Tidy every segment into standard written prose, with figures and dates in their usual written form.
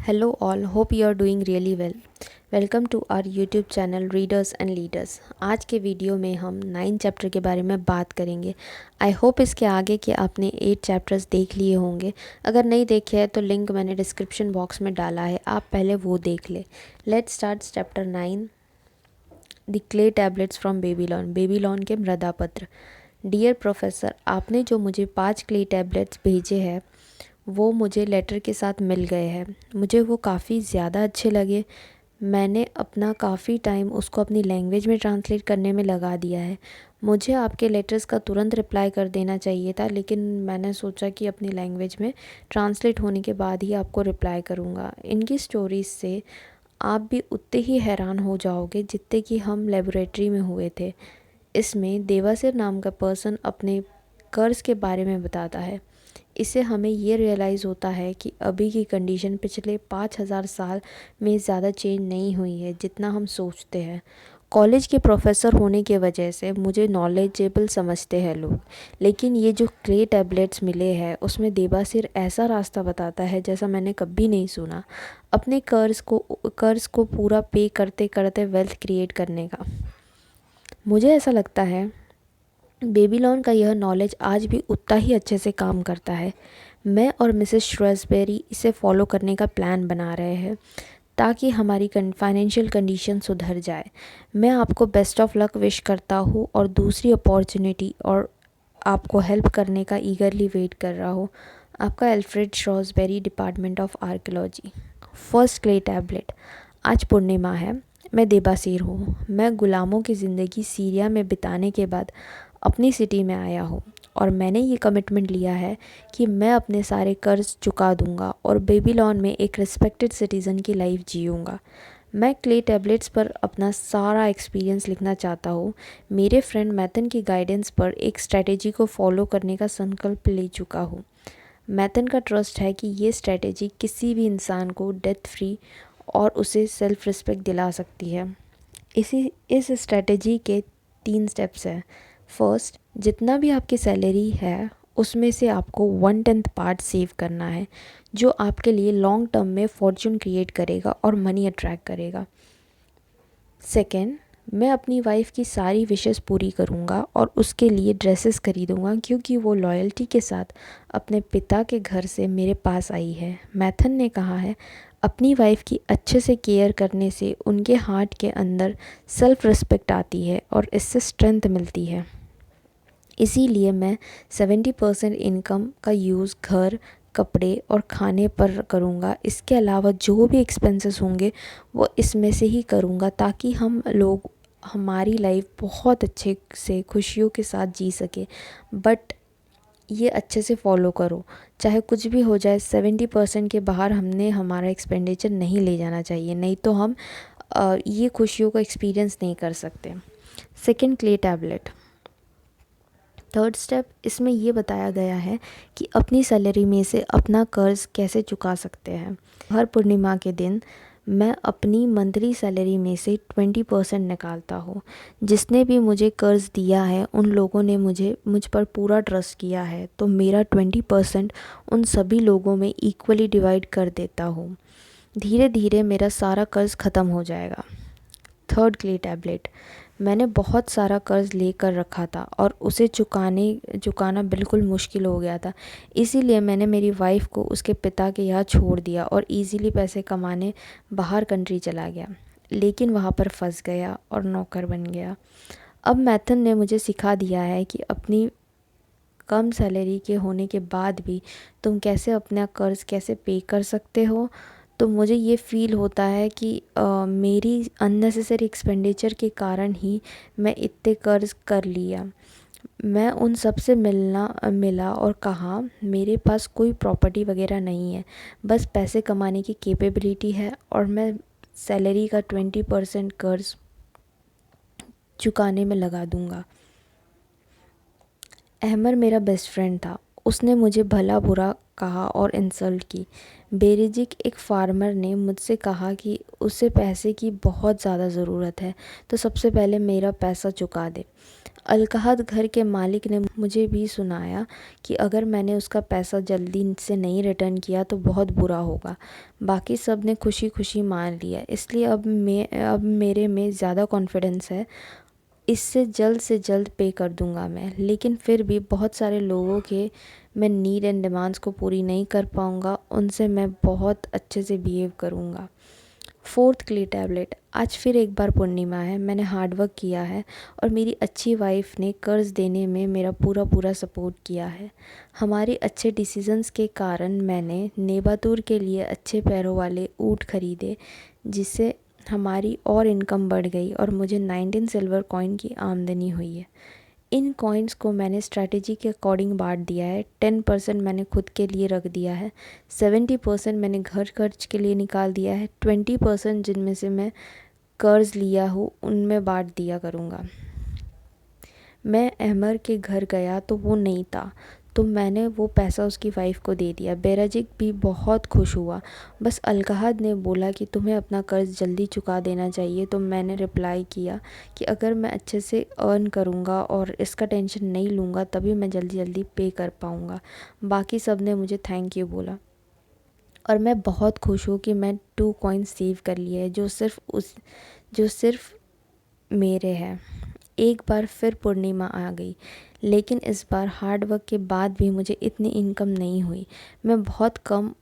Hello all, hope you are doing really well. Welcome to our YouTube channel readers and leaders. आज के video में हम 9 chapter के बारे में बात करेंगे। आई होप इसके आगे के आपने 8 चैप्टर्स देख लिए होंगे। अगर नहीं देखे हैं तो लिंक मैंने डिस्क्रिप्शन बॉक्स में डाला है, आप पहले वो देख ले। Let's start chapter 9, the clay tablets from Babylon. Babylon के मृदापत्र। डियर प्रोफेसर, आपने जो मुझे 5 क्ले टैबलेट्स भेजे हैं वो मुझे लेटर के साथ मिल गए हैं। मुझे वो काफ़ी ज़्यादा अच्छे लगे। मैंने अपना काफ़ी टाइम उसको अपनी लैंग्वेज में ट्रांसलेट करने में लगा दिया है। मुझे आपके लेटर्स का तुरंत रिप्लाई कर देना चाहिए था, लेकिन मैंने सोचा कि अपनी लैंग्वेज में ट्रांसलेट होने के बाद ही आपको रिप्लाई करूँगा। इनकी स्टोरीज से आप भी उतने ही हैरान हो जाओगे जितने कि हम लेबोरेटरी में हुए थे। इसमें देवासिर नाम का पर्सन अपने कर्ज के बारे में बताता है। इससे हमें ये रियलाइज़ होता है कि अभी की कंडीशन पिछले 5000 साल में ज़्यादा चेंज नहीं हुई है जितना हम सोचते हैं। कॉलेज के प्रोफेसर होने के वजह से मुझे नॉलेजेबल समझते हैं लोग, लेकिन ये जो क्ले टैबलेट्स मिले हैं उसमें देवासिर ऐसा रास्ता बताता है जैसा मैंने कभी नहीं सुना, अपने कर्ज को पूरा पे करते करते वेल्थ क्रिएट करने का। मुझे ऐसा लगता है बेबीलोन का यह नॉलेज आज भी उतना ही अच्छे से काम करता है। मैं और मिसेस श्रेसबेरी इसे फॉलो करने का प्लान बना रहे हैं ताकि हमारी फाइनेंशियल कंडीशन सुधर जाए। मैं आपको बेस्ट ऑफ लक विश करता हूँ और दूसरी अपॉर्चुनिटी और आपको हेल्प करने का ईगरली वेट कर रहा हूँ। आपका Alfred Shrewsbury, department of archaeology. First clay tablet. आज पूर्णिमा है। मैं देबासीर हूँ। मैं गुलामों की ज़िंदगी सीरिया में बिताने के बाद अपनी सिटी में आया हूँ और मैंने ये कमिटमेंट लिया है कि मैं अपने सारे कर्ज चुका दूँगा और बेबीलोन में एक रिस्पेक्टेड सिटीज़न की लाइफ जीऊँगा। मैं क्ले टैबलेट्स पर अपना सारा एक्सपीरियंस लिखना चाहता हूँ। मेरे फ्रेंड मैथन की गाइडेंस पर एक स्ट्रैटेजी को फॉलो करने का संकल्प ले चुका हूँ। मैथन का ट्रस्ट है कि ये स्ट्रैटेजी किसी भी इंसान को डेथ फ्री और उसे सेल्फ रिस्पेक्ट दिला सकती है। इस स्ट्रैटेजी के 3 स्टेप्स हैं। फर्स्ट, जितना भी आपकी सैलरी है उसमें से आपको 1/10 पार्ट सेव करना है, जो आपके लिए लॉन्ग टर्म में फॉर्चून क्रिएट करेगा और मनी अट्रैक्ट करेगा। सेकेंड, मैं अपनी वाइफ की सारी विशेस पूरी करूँगा और उसके लिए ड्रेसेस खरीदूँगा क्योंकि वो लॉयल्टी के साथ अपने पिता के घर से मेरे पास आई है। मैथन ने कहा है, अपनी वाइफ की अच्छे से केयर करने से उनके हार्ट के अंदर सेल्फ रिस्पेक्ट आती है और इससे स्ट्रेंथ मिलती है। इसीलिए मैं 70% इनकम का यूज़ घर, कपड़े और खाने पर करूँगा। इसके अलावा जो भी एक्सपेंसेस होंगे वो इसमें से ही करूँगा ताकि हम लोग हमारी लाइफ बहुत अच्छे से खुशियों के साथ जी सके। बट ये अच्छे से फॉलो करो, चाहे कुछ भी हो जाए। 70% के बाहर हमने हमारा एक्सपेंडिचर नहीं ले जाना चाहिए, नहीं तो हम ये खुशियों को एक्सपीरियंस नहीं कर सकते। Second, clay tablet. Third step, इसमें ये बताया गया है कि अपनी सैलरी में से अपना कर्ज़ कैसे चुका सकते हैं। हर पूर्णिमा के दिन मैं अपनी मंथली सैलरी में से 20% निकालता हूँ। जिसने भी मुझे कर्ज़ दिया है उन लोगों ने मुझ पर पूरा ट्रस्ट किया है, तो मेरा 20% उन सभी लोगों में इक्वली डिवाइड कर देता हूँ। धीरे धीरे मेरा सारा कर्ज़ ख़त्म हो जाएगा। Third, clay tablet. मैंने बहुत सारा कर्ज़ लेकर रखा था और उसे चुकाना बिल्कुल मुश्किल हो गया था। इसीलिए मैंने मेरी वाइफ को उसके पिता के यहाँ छोड़ दिया और इजीली पैसे कमाने बाहर कंट्री चला गया, लेकिन वहाँ पर फंस गया और नौकर बन गया। अब मैथन ने मुझे सिखा दिया है कि अपनी कम सैलरी के होने के बाद भी तुम कैसे अपना कर्ज़ कैसे पे कर सकते हो। तो मुझे ये फ़ील होता है कि मेरी अननेसेसरी एक्सपेंडिचर के कारण ही मैं इतने कर्ज़ कर लिया। मैं उन सब से मिला और कहा, मेरे पास कोई प्रॉपर्टी वगैरह नहीं है, बस पैसे कमाने की कैपेबिलिटी है और मैं सैलरी का 20% कर्ज़ चुकाने में लगा दूंगा। अहमर मेरा बेस्ट फ्रेंड था। उसने मुझे भला बुरा कहा और इंसल्ट की। बेरिजिक, एक फार्मर, ने मुझसे कहा कि उसे पैसे की बहुत ज़्यादा ज़रूरत है, तो सबसे पहले मेरा पैसा चुका दे। अलकाहद घर के मालिक ने मुझे भी सुनाया कि अगर मैंने उसका पैसा जल्दी से नहीं रिटर्न किया तो बहुत बुरा होगा। बाकी सब ने खुशी खुशी मान लिया, इसलिए अब मेरे में ज़्यादा कॉन्फिडेंस है। इससे से जल्द पे कर दूंगा मैं, लेकिन फिर भी बहुत सारे लोगों के मैं नीड एंड डिमांड्स को पूरी नहीं कर पाऊंगा, उनसे मैं बहुत अच्छे से बिहेव करूंगा। Fourth clay tablet. आज फिर एक बार पूर्णिमा है, मैंने हार्डवर्क किया है और मेरी अच्छी वाइफ ने कर्ज़ देने में मेरा पूरा सपोर्ट किया है। हमारे अच्छे डिसीजंस के कारण मैंने नेबातूर के लिए अच्छे पैरों वाले ऊँट खरीदे, जिससे हमारी और इनकम बढ़ गई और मुझे 19 सिल्वर कॉइन की आमदनी हुई है। इन कॉइन्स को मैंने स्ट्रैटेजी के अकॉर्डिंग बांट दिया है। 10% मैंने खुद के लिए रख दिया है, 70% मैंने घर खर्च के लिए निकाल दिया है, 20% जिनमें से मैं कर्ज़ लिया हूँ उनमें बांट दिया करूँगा। मैं अहमर के घर गया तो वो नहीं था, तो मैंने वो पैसा उसकी वाइफ को दे दिया। बेराजिक भी बहुत खुश हुआ। बस अलकाहद ने बोला कि तुम्हें अपना कर्ज़ जल्दी चुका देना चाहिए, तो मैंने रिप्लाई किया कि अगर मैं अच्छे से अर्न करूँगा और इसका टेंशन नहीं लूँगा तभी मैं जल्दी पे कर पाऊँगा। बाकी सब ने मुझे थैंक यू बोला और मैं बहुत खुश हूँ कि मैं 2 कॉइन सेव कर लिए हैं, जो सिर्फ मेरे हैं। एक बार फिर पूर्णिमा आ गई, लेकिन इस बार हार्ड वर्क के बाद भी मुझे इतनी इनकम नहीं हुई। मैं बहुत कम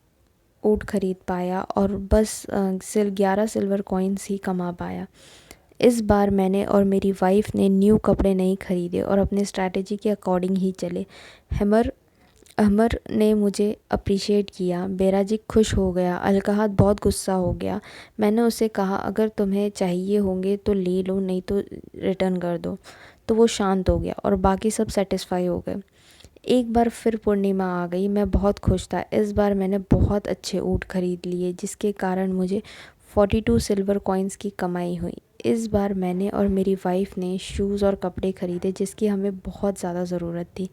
ऊँट खरीद पाया और बस सिर्फ 11 सिल्वर कॉइन्स ही कमा पाया। इस बार मैंने और मेरी वाइफ ने न्यू कपड़े नहीं खरीदे और अपने स्ट्रैटेजी के अकॉर्डिंग ही चले। अमर ने मुझे अप्रिशिएट किया, बेराजिक खुश हो गया, अलकाहद बहुत गुस्सा हो गया। मैंने उसे कहा अगर तुम्हें चाहिए होंगे तो ले लो, नहीं तो रिटर्न कर दो, तो वो शांत हो गया और बाकी सब सेटिस्फाई हो गए। एक बार फिर पूर्णिमा आ गई, मैं बहुत खुश था। इस बार मैंने बहुत अच्छे ऊँट खरीद लिए, जिसके कारण मुझे 42 सिल्वर कॉइन्स की कमाई हुई। इस बार मैंने और मेरी वाइफ ने शूज़ और कपड़े खरीदे, जिसकी हमें बहुत ज़्यादा ज़रूरत थी।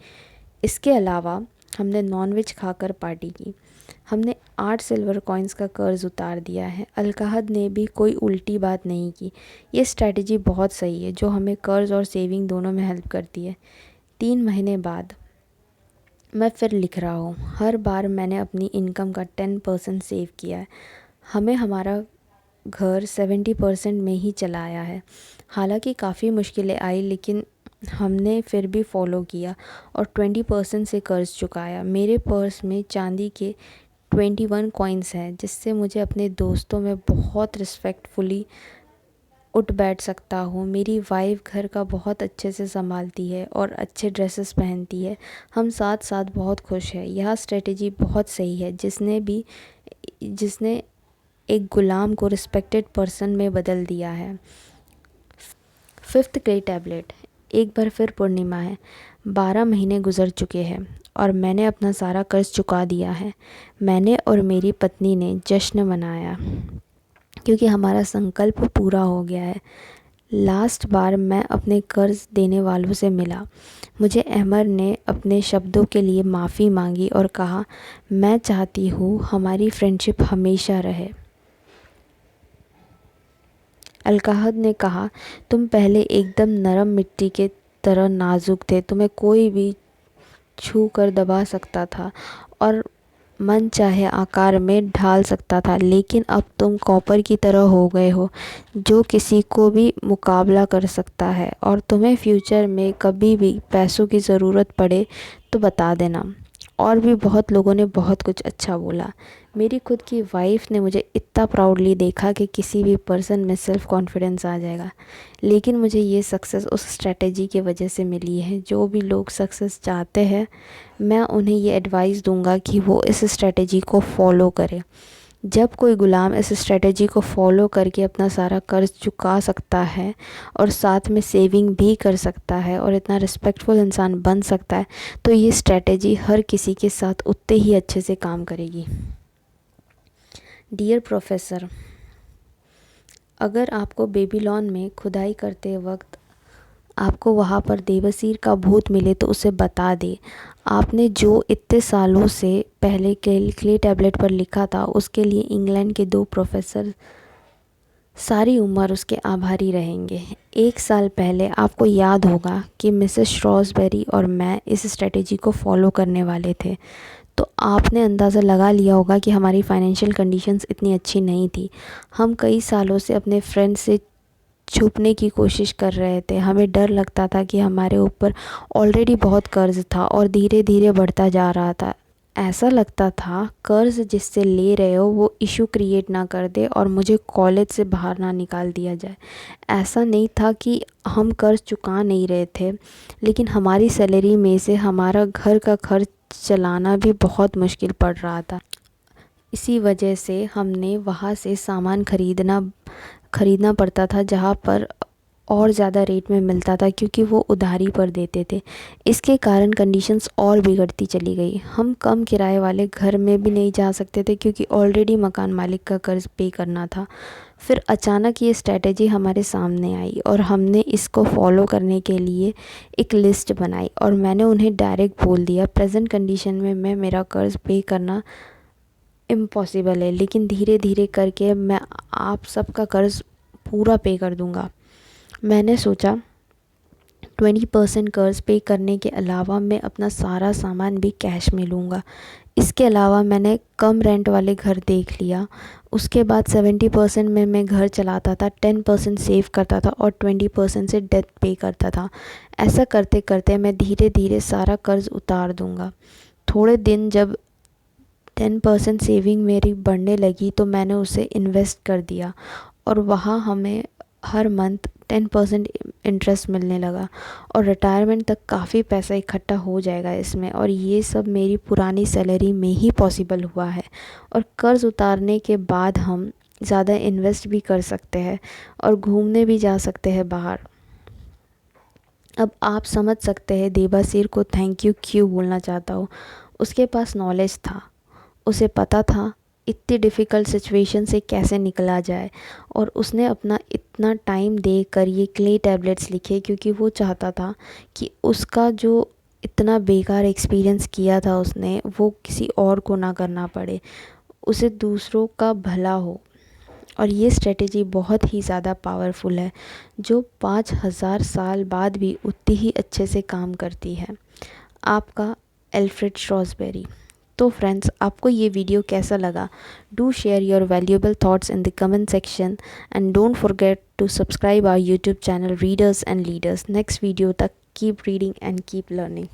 इसके अलावा हमने नॉनवेज खाकर पार्टी की। हमने 8 सिल्वर कॉइन्स का कर्ज़ उतार दिया है। अलकाहद ने भी कोई उल्टी बात नहीं की। ये स्ट्रैटेजी बहुत सही है, जो हमें कर्ज़ और सेविंग दोनों में हेल्प करती है। 3 महीने बाद मैं फिर लिख रहा हूँ। हर बार मैंने अपनी इनकम का 10% सेव किया है। हमें हमारा घर 70% में ही चलाया है। हालांकि काफ़ी मुश्किलें आई, लेकिन हमने फिर भी फॉलो किया और 20% से कर्ज़ चुकाया। मेरे पर्स में चांदी के 21 कॉइन्स हैं, जिससे मुझे अपने दोस्तों में बहुत रिस्पेक्टफुली उठ बैठ सकता हूँ। मेरी वाइफ घर का बहुत अच्छे से संभालती है और अच्छे ड्रेसेस पहनती है। हम साथ साथ बहुत खुश हैं। यह स्ट्रेटजी बहुत सही है, जिसने एक गुलाम को रिस्पेक्टेड पर्सन में बदल दिया है। 5th clay tablet. एक बार फिर पूर्णिमा है। 12 महीने गुजर चुके हैं और मैंने अपना सारा कर्ज चुका दिया है। मैंने और मेरी पत्नी ने जश्न मनाया क्योंकि हमारा संकल्प पूरा हो गया है। लास्ट बार मैं अपने कर्ज देने वालों से मिला। मुझे अहमर ने अपने शब्दों के लिए माफ़ी मांगी और कहा, मैं चाहती हूँ हमारी फ्रेंडशिप हमेशा रहे। अलकाहद ने कहा, तुम पहले एकदम नरम मिट्टी के तरह नाजुक थे, तुम्हें कोई भी छू कर दबा सकता था और मन चाहे आकार में ढाल सकता था, लेकिन अब तुम कॉपर की तरह हो गए हो, जो किसी को भी मुकाबला कर सकता है। और तुम्हें फ्यूचर में कभी भी पैसों की ज़रूरत पड़े तो बता देना। और भी बहुत लोगों ने बहुत कुछ अच्छा बोला। मेरी खुद की वाइफ ने मुझे इतना प्राउडली देखा कि किसी भी पर्सन में सेल्फ़ कॉन्फिडेंस आ जाएगा। लेकिन मुझे ये सक्सेस उस स्ट्रैटेजी की वजह से मिली है। जो भी लोग सक्सेस चाहते हैं, मैं उन्हें ये एडवाइस दूंगा कि वो इस स्ट्रैटेजी को फॉलो करें। जब कोई गुलाम इस स्ट्रैटेजी को फॉलो करके अपना सारा कर्ज चुका सकता है और साथ में सेविंग भी कर सकता है और इतना रिस्पेक्टफुल इंसान बन सकता है, तो ये स्ट्रैटेजी हर किसी के साथ उतने ही अच्छे से काम करेगी। डियर प्रोफेसर, अगर आपको बेबीलोन में खुदाई करते वक्त आपको वहाँ पर देवसीर का भूत मिले तो उसे बता दे। आपने जो इतने सालों से पहले क्ले टैबलेट पर लिखा था, उसके लिए इंग्लैंड के 2 प्रोफेसर सारी उम्र उसके आभारी रहेंगे। 1 साल पहले आपको याद होगा कि मिसेस श्रॉसबेरी और मैं इस स्ट्रेटेजी को फॉलो करने वाले थे। तो आपने अंदाज़ा लगा लिया होगा कि हमारी फाइनेंशियल कंडीशंस इतनी अच्छी नहीं थी। हम कई सालों से अपने फ्रेंड से छुपने की कोशिश कर रहे थे। हमें डर लगता था कि हमारे ऊपर ऑलरेडी बहुत कर्ज़ था और धीरे धीरे बढ़ता जा रहा था। ऐसा लगता था कर्ज़ जिससे ले रहे हो वो इशू क्रिएट ना कर दे और मुझे कॉलेज से बाहर ना निकाल दिया जाए। ऐसा नहीं था कि हम कर्ज़ चुका नहीं रहे थे, लेकिन हमारी सैलरी में से हमारा घर का खर्च चलाना भी बहुत मुश्किल पड़ रहा था। इसी वजह से हमने वहाँ से सामान ख़रीदना पड़ता था जहाँ पर और ज़्यादा रेट में मिलता था, क्योंकि वो उधारी पर देते थे। इसके कारण कंडीशंस और बिगड़ती चली गई। हम कम किराए वाले घर में भी नहीं जा सकते थे क्योंकि ऑलरेडी मकान मालिक का कर्ज़ पे करना था। फिर अचानक ये स्ट्रैटेजी हमारे सामने आई और हमने इसको फॉलो करने के लिए एक लिस्ट बनाई और मैंने उन्हें डायरेक्ट बोल दिया, प्रेजेंट कंडीशन में मेरा कर्ज़ पे करना इम्पॉसिबल है, लेकिन धीरे धीरे करके मैं आप सबका कर्ज़ पूरा पे कर दूँगा। मैंने सोचा 20% कर्ज़ पे करने के अलावा मैं अपना सारा सामान भी कैश में लूँगा। इसके अलावा मैंने कम रेंट वाले घर देख लिया। उसके बाद 70% में मैं घर चलाता था, 10% सेव करता था और 20% से डेट पे करता था। ऐसा करते करते मैं धीरे धीरे सारा कर्ज़ उतार दूँगा। थोड़े दिन जब 10% सेविंग मेरी बढ़ने लगी तो मैंने उसे इन्वेस्ट कर दिया और वहाँ हमें हर मंथ 10% इंटरेस्ट मिलने लगा और रिटायरमेंट तक काफ़ी पैसा इकट्ठा हो जाएगा इसमें। और ये सब मेरी पुरानी सैलरी में ही पॉसिबल हुआ है। और कर्ज़ उतारने के बाद हम ज़्यादा इन्वेस्ट भी कर सकते हैं और घूमने भी जा सकते हैं बाहर। अब आप समझ सकते हैं देबासिर को थैंक यू क्यों बोलना चाहता हूँ। उसके पास नॉलेज था, उसे पता था इतनी डिफ़िकल्ट सिचुएशन से कैसे निकला जाए और उसने अपना इतना टाइम देकर ये क्ले टैबलेट्स लिखे क्योंकि वो चाहता था कि उसका जो इतना बेकार एक्सपीरियंस किया था उसने, वो किसी और को ना करना पड़े, उसे दूसरों का भला हो। और ये स्ट्रेटेजी बहुत ही ज़्यादा पावरफुल है जो 5000 साल बाद भी उतनी ही अच्छे से काम करती है। आपका एल्फ्रेड श्रॉसबेरी। तो फ्रेंड्स, आपको ये वीडियो कैसा लगा? Do share your valuable thoughts in the comment section and don't forget to subscribe our YouTube channel readers and leaders. Next video तक keep reading and keep learning.